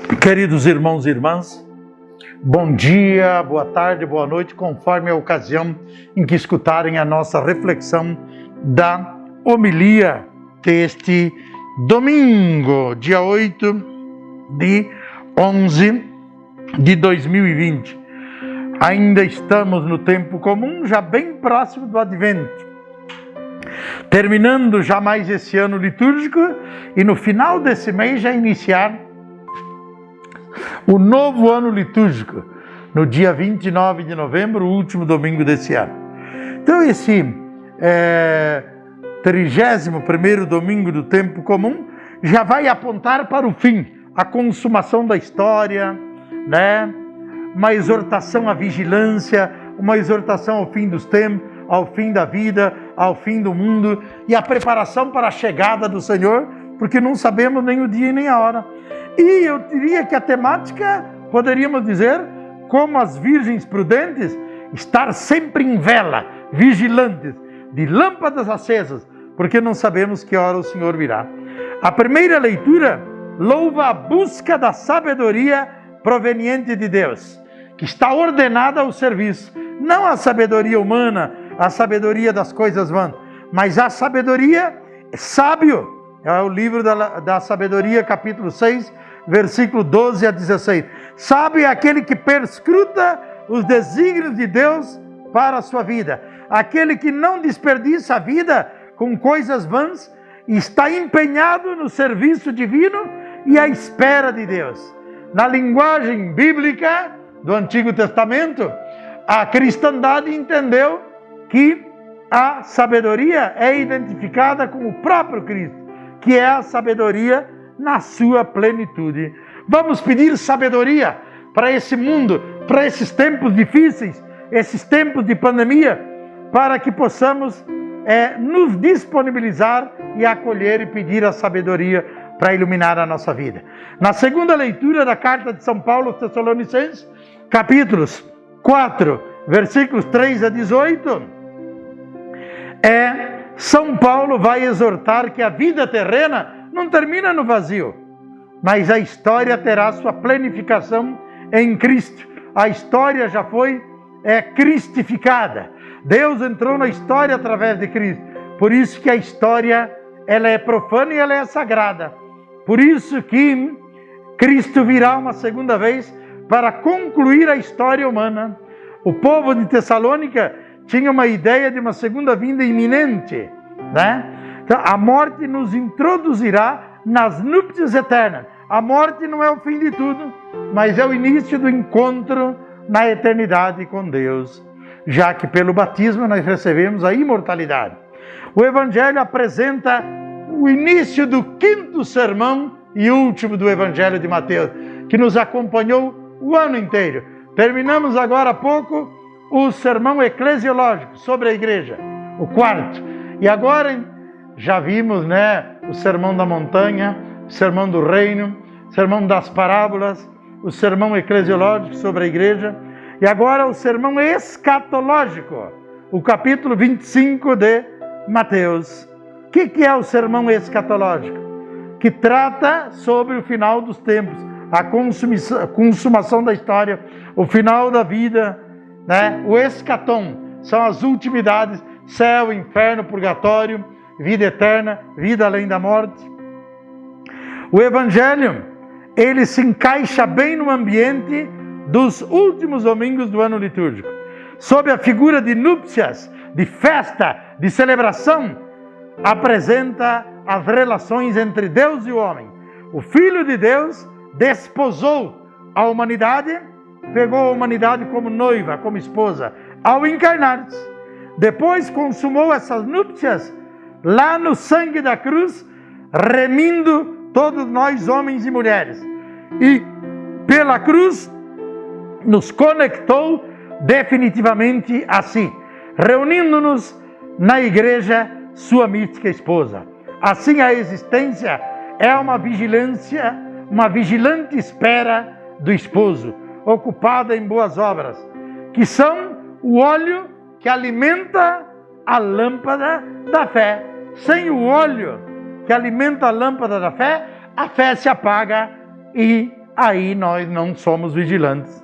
Queridos irmãos e irmãs, bom dia, boa tarde, boa noite, conforme a ocasião em que escutarem a nossa reflexão da homilia deste domingo, dia 8 de 11 de 2020. Ainda estamos no tempo comum, já bem próximo do Advento. Terminando já mais esse ano litúrgico e no final desse mês já iniciar o novo ano litúrgico, no dia 29 de novembro, o último domingo desse ano. Então esse 31º domingo do tempo comum já vai apontar para o fim, a consumação da história, né? Uma exortação à vigilância, uma exortação ao fim dos tempos, ao fim da vida, ao fim do mundo e a preparação para a chegada do Senhor, porque não sabemos nem o dia e nem a hora. E eu diria que a temática, poderíamos dizer, como as virgens prudentes, estar sempre em vela, vigilantes, de lâmpadas acesas, porque não sabemos que hora o Senhor virá. A primeira leitura louva a busca da sabedoria proveniente de Deus, que está ordenada ao serviço, não a sabedoria humana, a sabedoria das coisas vãs, mas a sabedoria sábio. É o livro da sabedoria, capítulo 6, versículo 12 a 16. Sábio é aquele que perscruta os desígnios de Deus para a sua vida. Aquele que não desperdiça a vida com coisas vãs e está empenhado no serviço divino e à espera de Deus. Na linguagem bíblica do Antigo Testamento, a cristandade entendeu que a sabedoria é identificada com o próprio Cristo, que é a sabedoria na sua plenitude. Vamos pedir sabedoria para esse mundo, para esses tempos difíceis, esses tempos de pandemia, para que possamos nos disponibilizar e acolher e pedir a sabedoria para iluminar a nossa vida. Na segunda leitura da carta de São Paulo aos Tessalonicenses, capítulos 4, versículos 3 a 18, São Paulo vai exortar que a vida terrena não termina no vazio, mas a história terá sua plenificação em Cristo. A história já foi cristificada. Deus entrou na história através de Cristo. Por isso que a história ela é profana e ela é sagrada. Por isso que Cristo virá uma segunda vez para concluir a história humana. O povo de Tessalônica tinha uma ideia de uma segunda vinda iminente, né? Então, a morte nos introduzirá nas núpcias eternas. A morte não é o fim de tudo, mas é o início do encontro na eternidade com Deus, já que pelo batismo nós recebemos a imortalidade. O Evangelho apresenta o início do 5º sermão e último do Evangelho de Mateus, que nos acompanhou o ano inteiro. Terminamos agora há pouco o sermão eclesiológico sobre a igreja, o 4º. E agora já vimos, né, o sermão da montanha, o sermão do reino, o sermão das parábolas, o sermão eclesiológico sobre a igreja. E agora o sermão escatológico, o capítulo 25 de Mateus. O que é o sermão escatológico? Que trata sobre o final dos tempos, a consumação da história, o final da vida, né? O escatom são as ultimidades, céu, inferno, purgatório, vida eterna, vida além da morte. O Evangelho, ele se encaixa bem no ambiente dos últimos domingos do ano litúrgico. Sob a figura de núpcias, de festa, de celebração, apresenta as relações entre Deus e o homem. O Filho de Deus desposou a humanidade, pegou a humanidade como noiva, como esposa, ao encarnar-se. Depois consumou essas núpcias lá no sangue da cruz, remindo todos nós, homens e mulheres. E pela cruz nos conectou definitivamente a si, reunindo-nos na igreja, sua mística esposa. Assim a existência é uma vigilância, uma vigilante espera do esposo, ocupada em boas obras, que são o óleo que alimenta a lâmpada da fé. Sem o óleo que alimenta a lâmpada da fé, a fé se apaga e aí nós não somos vigilantes.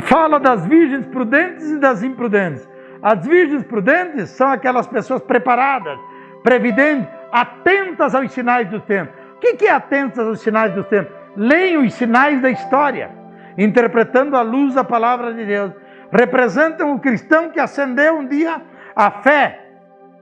Fala das virgens prudentes e das imprudentes. As virgens prudentes são aquelas pessoas preparadas, previdentes, atentas aos sinais do tempo. O que é atentas aos sinais do tempo? Leem os sinais da história, interpretando à luz a palavra de Deus. Representam o cristão que acendeu um dia a fé,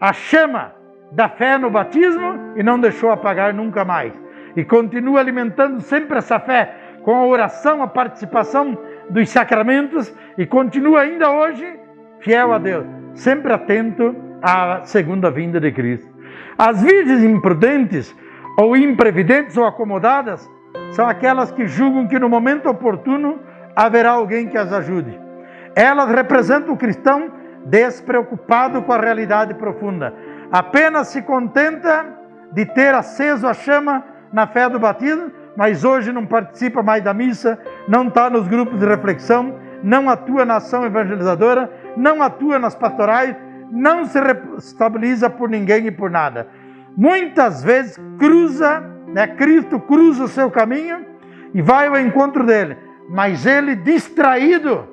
a chama da fé no batismo e não deixou apagar nunca mais. E continua alimentando sempre essa fé com a oração, a participação dos sacramentos e continua ainda hoje fiel a Deus, sempre atento à segunda vinda de Cristo. As virgens imprudentes ou imprevidentes ou acomodadas são aquelas que julgam que no momento oportuno haverá alguém que as ajude. Elas representam o cristão despreocupado com a realidade profunda. Apenas se contenta de ter aceso a chama na fé do batismo, mas hoje não participa mais da missa, não está nos grupos de reflexão, não atua na ação evangelizadora, não atua nas pastorais, não se estabiliza por ninguém e por nada. Muitas vezes Cristo cruza o seu caminho e vai ao encontro dele, mas ele, distraído,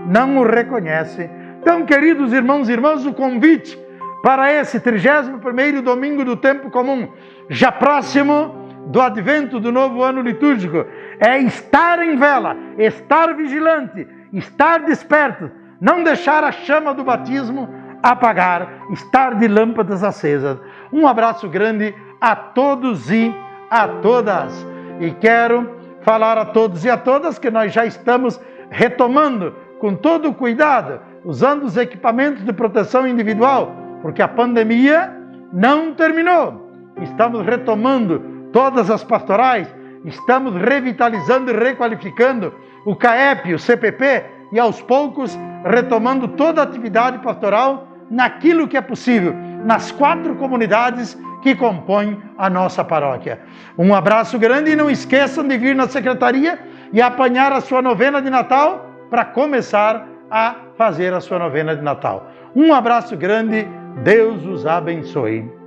não o reconhece. Então, queridos irmãos e irmãs, o convite para esse 31º domingo do tempo comum, já próximo do advento do novo ano litúrgico, é estar em vela, estar vigilante, estar desperto, não deixar a chama do batismo apagar, estar de lâmpadas acesas. Um abraço grande a todos e a todas. E quero falar a todos e a todas que nós já estamos retomando com todo o cuidado, usando os equipamentos de proteção individual, porque a pandemia não terminou. Estamos retomando todas as pastorais, estamos revitalizando e requalificando o CAEP, o CPP, e aos poucos retomando toda a atividade pastoral naquilo que é possível, nas 4 comunidades que compõem a nossa paróquia. Um abraço grande e não esqueçam de vir na secretaria e apanhar a sua novena de Natal para começar a fazer a sua novena de Natal. Um abraço grande, Deus os abençoe.